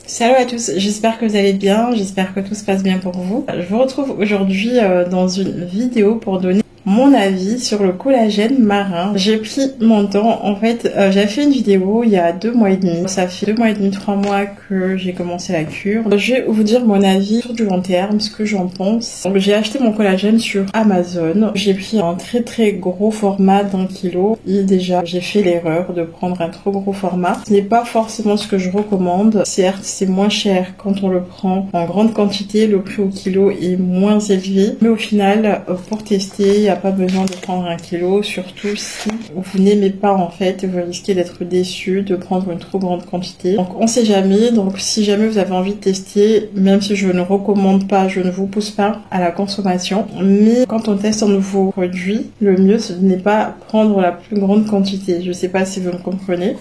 Salut à tous, j'espère que vous allez bien, j'espère que tout se passe bien pour vous. Je vous retrouve aujourd'hui dans une vidéo pour donner mon avis sur le collagène marin. J'ai pris mon temps, en fait j'ai fait une vidéo il y a 2 mois et demi. Ça fait 2 mois et demi, 3 mois que j'ai commencé la cure. Je vais vous dire mon avis sur du long terme, ce que j'en pense. Donc j'ai acheté mon collagène sur Amazon. J'ai pris un très gros format d'1 kg et déjà j'ai fait l'erreur de prendre un trop gros format. Ce n'est pas forcément ce que je recommande. Certes, c'est moins cher quand on le prend en grande quantité, le prix au kilo est moins élevé, mais au final pour tester, il n'y a pas besoin de prendre 1 kg, surtout si vous n'aimez pas en fait, vous risquez d'être déçu de prendre une trop grande quantité. Donc on sait jamais, donc si jamais vous avez envie de tester, même si je ne recommande pas, je ne vous pousse pas à la consommation, mais quand on teste un nouveau produit, le mieux ce n'est pas prendre la plus grande quantité. Je sais pas si vous me comprenez.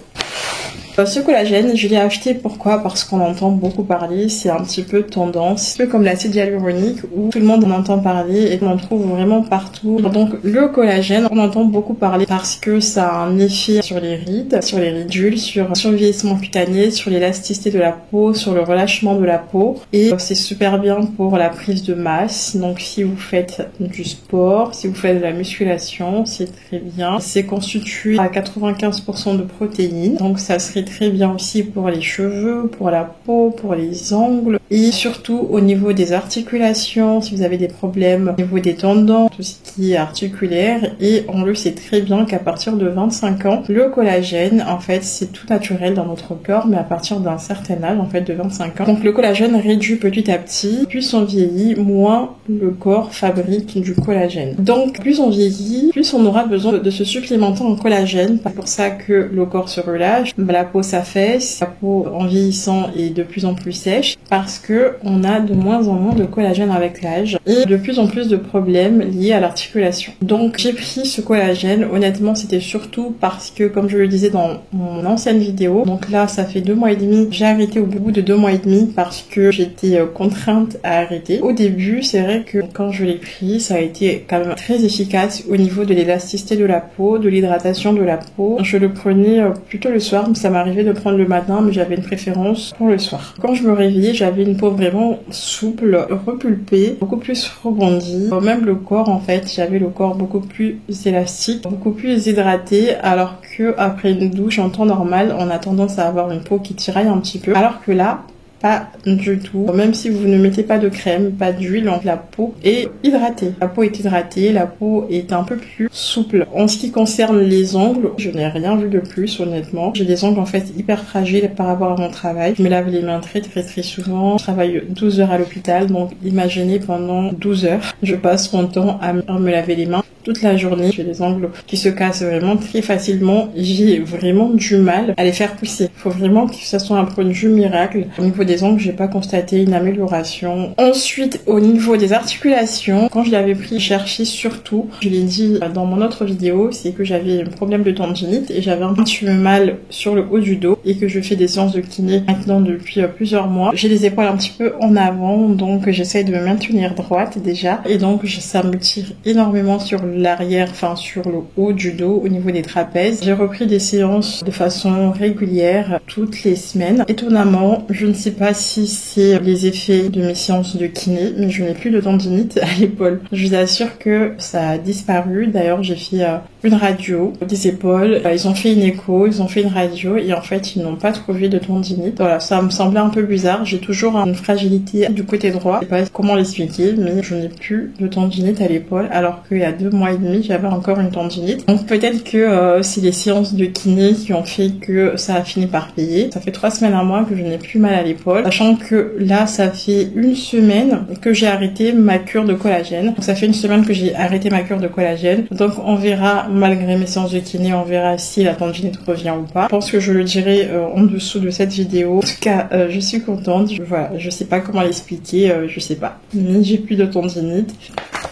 Ce collagène, je l'ai acheté pourquoi? Parce qu'on entend beaucoup parler, c'est un petit peu tendance, un peu comme l'acide hyaluronique où tout le monde en entend parler et qu'on en trouve vraiment partout. Donc le collagène, on entend beaucoup parler parce que ça a un effet sur les rides, sur les ridules, sur le vieillissement cutané, sur l'élasticité de la peau, sur le relâchement de la peau, et c'est super bien pour la prise de masse. Donc si vous faites du sport, si vous faites de la musculation, c'est très bien. C'est constitué à 95% de protéines, donc ça serait très bien aussi pour les cheveux, pour la peau, pour les ongles et surtout au niveau des articulations, si vous avez des problèmes au niveau des tendons, tout ce qui est articulaire. Et on le sait très bien qu'à partir de 25 ans, le collagène, en fait, c'est tout naturel dans notre corps, mais à partir d'un certain âge, en fait, de 25 ans. Donc le collagène réduit petit à petit, plus on vieillit, moins le corps fabrique du collagène. Donc plus on vieillit, plus on aura besoin de se supplémenter en collagène. C'est pour ça que le corps se relâche, la peau s'affaisse, la peau en vieillissant est de plus en plus sèche parce que on a de moins en moins de collagène avec l'âge et de plus en plus de problèmes liés à l'articulation. Donc j'ai pris ce collagène, honnêtement c'était surtout parce que, comme je le disais dans mon ancienne vidéo, donc là ça fait 2 mois et demi, j'ai arrêté au bout de 2 mois et demi parce que j'étais contrainte à arrêter. Au début c'est vrai que quand je l'ai pris, ça a été quand même très efficace au niveau de l'élasticité de la peau, de l'hydratation de la peau. Je le prenais plutôt le soir, mais ça m'arrivait de prendre le matin, mais j'avais une préférence pour le soir. Quand je me réveillais, j'avais une peau vraiment souple, repulpée, beaucoup plus rebondie. Même le corps, en fait, j'avais le corps beaucoup plus élastique, beaucoup plus hydraté, alors que après une douche en temps normal, on a tendance à avoir une peau qui tiraille un petit peu, alors que là, pas du tout. Même si vous ne mettez pas de crème, pas d'huile, la peau est hydratée. La peau est hydratée, la peau est un peu plus souple. En ce qui concerne les ongles, je n'ai rien vu de plus, honnêtement. J'ai des ongles en fait hyper fragiles par rapport à mon travail. Je me lave les mains très souvent. Je travaille 12 heures à l'hôpital, donc imaginez pendant 12 heures, je passe mon temps à me laver les mains toute la journée. J'ai des ongles qui se cassent vraiment très facilement. J'ai vraiment du mal à les faire pousser. Il faut vraiment que ça soit un produit miracle. Au niveau des ongles, j'ai pas constaté une amélioration. Ensuite, au niveau des articulations, quand je l'avais pris, je cherchais surtout, je l'ai dit dans mon autre vidéo, c'est que j'avais un problème de tendinite et j'avais un petit peu mal sur le haut du dos et que je fais des séances de kiné maintenant depuis plusieurs mois. J'ai les épaules un petit peu en avant, donc j'essaye de me maintenir droite déjà et donc ça me tire énormément sur l'arrière, enfin sur le haut du dos au niveau des trapèzes. J'ai repris des séances de façon régulière toutes les semaines. Étonnamment, je ne sais pas si c'est les effets de mes séances de kiné, mais je n'ai plus de tendinite à l'épaule. Je vous assure que ça a disparu. D'ailleurs, j'ai fait une radio des épaules. Ils ont fait une écho, ils ont fait une radio et en fait, ils n'ont pas trouvé de tendinite. Voilà, ça me semblait un peu bizarre. J'ai toujours une fragilité du côté droit. Je sais pas comment l'expliquer, mais je n'ai plus de tendinite à l'épaule alors qu'il y a 2 mois et demi, j'avais encore une tendinite. Donc peut-être que c'est les séances de kiné qui ont fait que ça a fini par payer. Ça fait 3 semaines à moi que je n'ai plus mal à l'épaule, sachant que là, ça fait 1 semaine que j'ai arrêté ma cure de collagène. Donc ça fait 1 semaine que j'ai arrêté ma cure de collagène. Donc on verra, malgré mes séances de kiné, on verra si la tendinite revient ou pas. Je pense que je le dirai en dessous de cette vidéo. En tout cas, je suis contente. Voilà, je sais pas comment l'expliquer, je sais pas. Mais j'ai plus de tendinite.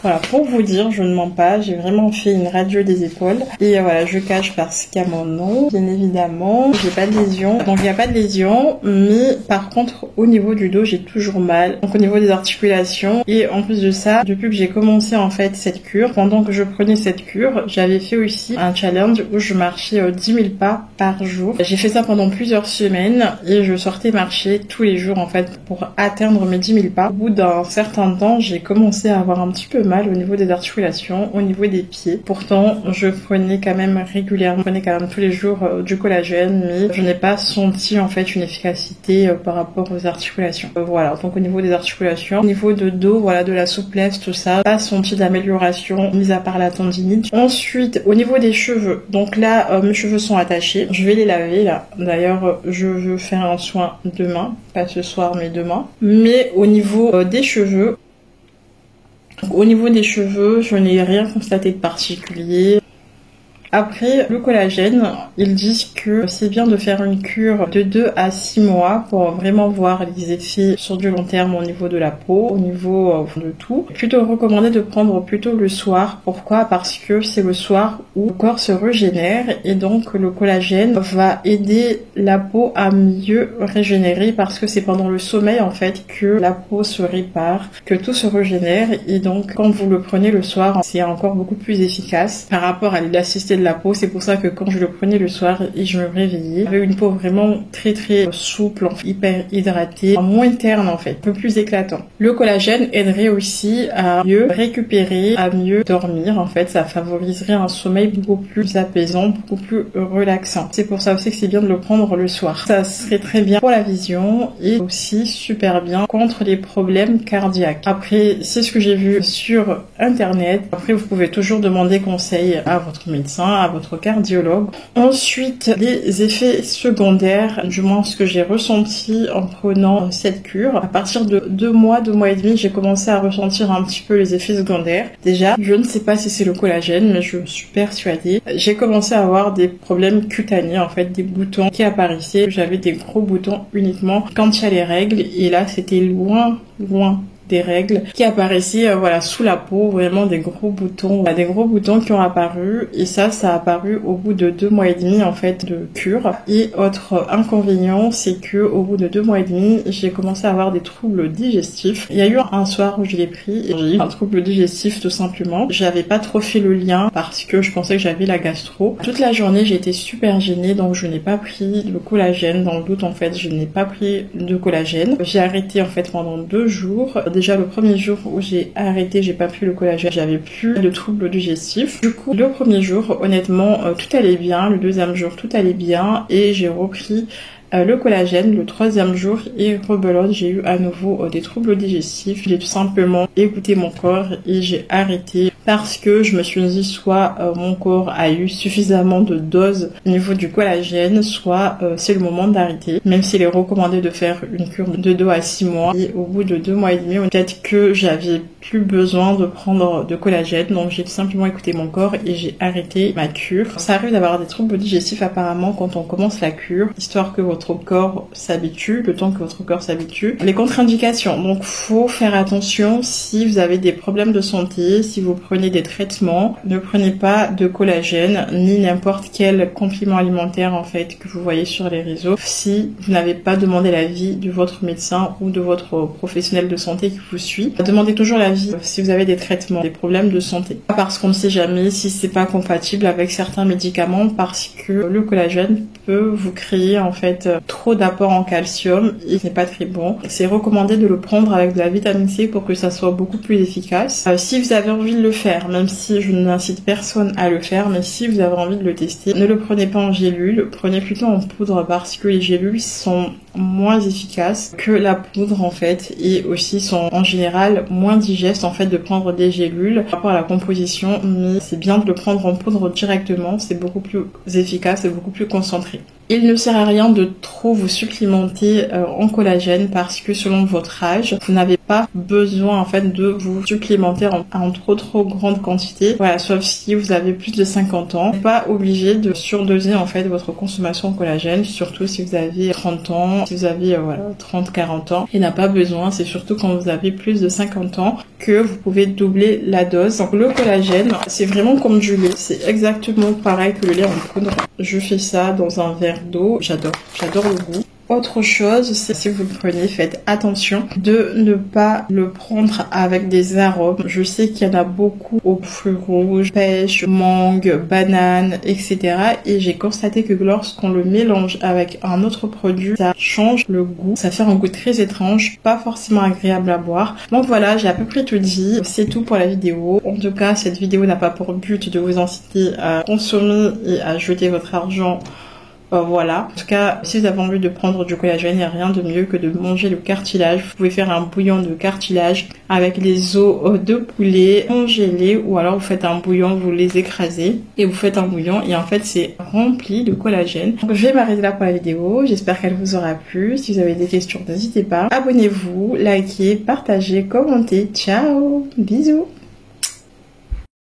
Voilà, pour vous dire, je ne mens pas, j'ai vraiment fait une radio des épaules. Et voilà, je cache parce qu'à mon nom, bien évidemment, j'ai pas de lésion. Donc il n'y a pas de lésion, mais par contre, au niveau du dos, j'ai toujours mal. Donc au niveau des articulations. Et en plus de ça, depuis que j'ai commencé en fait cette cure, pendant que je prenais cette cure, j'avais fait aussi un challenge où je marchais 10 000 pas par jour. J'ai fait ça pendant plusieurs semaines et je sortais marcher tous les jours en fait pour atteindre mes 10 000 pas. Au bout d'un certain temps, j'ai commencé à avoir un petit peu mal au niveau des articulations, au niveau des pieds. Pourtant, je prenais quand même régulièrement, je prenais quand même tous les jours du collagène, mais je n'ai pas senti en fait une efficacité par rapport aux articulations. Voilà, donc au niveau des articulations, au niveau de dos, voilà, de la souplesse, tout ça, pas senti d'amélioration, mis à part la tendinite. Ensuite, au niveau des cheveux, donc là, mes cheveux sont attachés. Je vais les laver là. D'ailleurs, je veux faire un soin demain, pas ce soir, mais demain. Mais au niveau des cheveux, je n'ai rien constaté de particulier. Après, le collagène, ils disent que c'est bien de faire une cure de 2 à 6 mois pour vraiment voir les effets sur du long terme au niveau de la peau, au niveau de tout. Plutôt recommandé de prendre plutôt le soir. Pourquoi? Parce que c'est le soir où le corps se régénère et donc le collagène va aider la peau à mieux régénérer parce que c'est pendant le sommeil en fait que la peau se répare, que tout se régénère et donc quand vous le prenez le soir, c'est encore beaucoup plus efficace par rapport à l'élasticité de la peau. C'est pour ça que quand je le prenais le soir et je me réveillais, j'avais une peau vraiment très souple, hyper hydratée, moins terne en fait, un peu plus éclatant. Le collagène aiderait aussi à mieux récupérer, à mieux dormir en fait, ça favoriserait un sommeil beaucoup plus apaisant, beaucoup plus relaxant. C'est pour ça aussi que c'est bien de le prendre le soir. Ça serait très bien pour la vision et aussi super bien contre les problèmes cardiaques. Après, c'est ce que j'ai vu sur internet. Après, vous pouvez toujours demander conseil à votre médecin, à votre cardiologue. Ensuite, les effets secondaires, du moins ce que j'ai ressenti en prenant cette cure. À partir de 2 mois et demi, j'ai commencé à ressentir un petit peu les effets secondaires. Déjà, je ne sais pas si c'est le collagène, mais je suis persuadée. J'ai commencé à avoir des problèmes cutanés, en fait, des boutons qui apparaissaient. J'avais des gros boutons uniquement quand il y a les règles. Et là, c'était loin des règles qui apparaissaient voilà sous la peau, vraiment des gros boutons qui ont apparu et ça a apparu au bout de 2 mois et demi en fait de cure. Et autre inconvénient, c'est que au bout de 2 mois et demi, j'ai commencé à avoir des troubles digestifs. Il y a eu un soir où je l'ai pris et j'ai eu un trouble digestif tout simplement. J'avais pas trop fait le lien parce que je pensais que j'avais la gastro. Toute la journée, j'ai été super gênée donc je n'ai pas pris de collagène. Dans le doute en fait, je n'ai pas pris de collagène. J'ai arrêté en fait pendant 2 jours. Déjà le premier jour où j'ai arrêté, j'ai pas pris le collagène, j'avais plus de troubles digestifs. Du coup, le premier jour, honnêtement, tout allait bien. Le deuxième jour, tout allait bien et j'ai repris le collagène le 3e jour et rebelote, j'ai eu à nouveau des troubles digestifs. J'ai tout simplement écouté mon corps et j'ai arrêté parce que je me suis dit soit mon corps a eu suffisamment de doses au niveau du collagène, soit c'est le moment d'arrêter. Même s'il est recommandé de faire une cure de 2 à 6 mois et au bout de 2 mois et demi, peut-être que j'avais plus besoin de prendre de collagène, donc j'ai tout simplement écouté mon corps et j'ai arrêté ma cure. Ça arrive d'avoir des troubles digestifs apparemment quand on commence la cure, histoire que votre corps s'habitue, le temps que votre corps s'habitue. Les contre-indications, donc faut faire attention si vous avez des problèmes de santé, si vous prenez des traitements, ne prenez pas de collagène ni n'importe quel complément alimentaire en fait que vous voyez sur les réseaux si vous n'avez pas demandé l'avis de votre médecin ou de votre professionnel de santé qui vous suit. Demandez toujours l'avis si vous avez des traitements, des problèmes de santé. Parce qu'on ne sait jamais si c'est pas compatible avec certains médicaments parce que le collagène peut vous créer en fait trop d'apport en calcium et ce n'est pas très bon. C'est recommandé de le prendre avec de la vitamine C pour que ça soit beaucoup plus efficace. Si vous avez envie de le faire, même si je n'incite personne à le faire, mais si vous avez envie de le tester, ne le prenez pas en gélule, prenez plutôt en poudre parce que les gélules sont moins efficaces que la poudre en fait et aussi sont en général moins digestes en fait de prendre des gélules par rapport à la composition, mais c'est bien de le prendre en poudre directement, c'est beaucoup plus efficace et beaucoup plus concentré. Il ne sert à rien de trop vous supplémenter en collagène parce que selon votre âge, vous n'avez pas besoin en fait de vous supplémenter en trop grande quantité. Voilà, sauf si vous avez plus de 50 ans. Vous n'êtes pas obligé de surdoser en fait votre consommation en collagène, surtout si vous avez 30 ans, ans si vous avez voilà, 30-40 ans. Il n'a pas besoin, c'est surtout quand vous avez plus de 50 ans que vous pouvez doubler la dose. Donc le collagène, c'est vraiment comme du lait. C'est exactement pareil que le lait en poudre. Je fais ça dans un verre d'eau. J'adore le goût. Autre chose, c'est si vous le prenez, faites attention de ne pas le prendre avec des arômes. Je sais qu'il y en a beaucoup aux fruits rouges, pêche, mangue, banane, etc. Et j'ai constaté que lorsqu'on le mélange avec un autre produit, ça change le goût. Ça fait un goût très étrange, pas forcément agréable à boire. Donc voilà, j'ai à peu près tout dit. C'est tout pour la vidéo. En tout cas, cette vidéo n'a pas pour but de vous inciter à consommer et à jeter votre argent. Voilà. En tout cas, si vous avez envie de prendre du collagène, il n'y a rien de mieux que de manger le cartilage. Vous pouvez faire un bouillon de cartilage avec les os de poulet congelés ou alors vous faites un bouillon, vous les écrasez et vous faites un bouillon et en fait c'est rempli de collagène. Donc je vais m'arrêter là pour la vidéo. J'espère qu'elle vous aura plu. Si vous avez des questions, n'hésitez pas. Abonnez-vous, likez, partagez, commentez. Ciao, bisous.